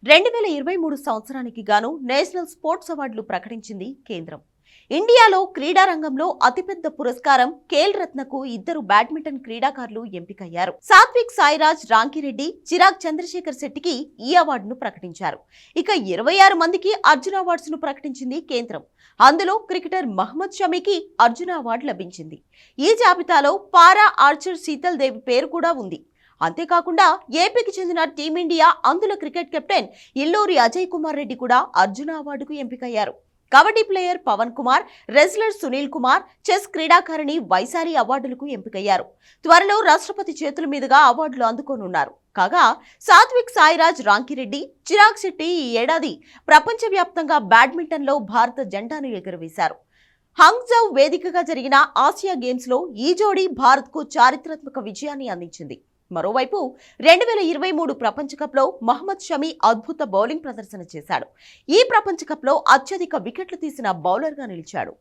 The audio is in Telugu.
2023 సంవత్సరానికి గాను నేషనల్ స్పోర్ట్స్ అవార్డులు ప్రకటించింది కేంద్రం. ఇండియాలో క్రీడా రంగంలో అతిపెద్ద పురస్కారం ఖేల్ రత్నకు ఇద్దరు బ్యాడ్మింటన్ క్రీడాకారులు ఎంపికయ్యారు. సాత్విక్ సాయిరాజ్ రాంకిరెడ్డి, చిరాగ్ చంద్రశేఖర్ శెట్టికి ఈ అవార్డును ప్రకటించారు. ఇక 26 మందికి అర్జున అవార్డ్స్ ను ప్రకటించింది కేంద్రం. అందులో క్రికెటర్ మహ్మద్ షమీకి అర్జున అవార్డు లభించింది. ఈ జాబితాలో పారా ఆర్చర్ శీతల్ దేవి పేరు కూడా ఉంది. అంతేకాకుండా ఏపీకి చెందిన టీమిండియా అందులో క్రికెట్ కెప్టెన్ ఇల్లూరి అజయ్ కుమార్ రెడ్డి కూడా అర్జున అవార్డుకు ఎంపికయ్యారు. Kabaddi player Pavan Kumar, wrestler Sunil Kumar, chess క్రీడాకారిణి వైశాలి అవార్డులకు ఎంపికయ్యారు. త్వరలో రాష్ట్రపతి చేతుల మీదుగా అవార్డులు అందుకోనున్నారు. కాగా సాత్విక్ సాయిరాజ్ రాంకిరెడ్డి, చిరాగ్ శెట్టి ఈ ఏడాది ప్రపంచవ్యాప్తంగా బ్యాడ్మింటన్లో భారత జెండాను ఎగురవేశారు. హంగ్జౌ వేదికగా జరిగిన ఆసియా గేమ్స్ లో ఈ జోడీ భారత్కు చారిత్రాత్మక విజయాన్ని అందించింది. మరోవైపు 2023 ప్రపంచ కప్లో మహ్మద్ షమీ అద్భుత బౌలింగ్ ప్రదర్శన చేశాడు. ఈ ప్రపంచ కప్లో అత్యధిక వికెట్లు తీసిన బౌలర్గా నిలిచాడు.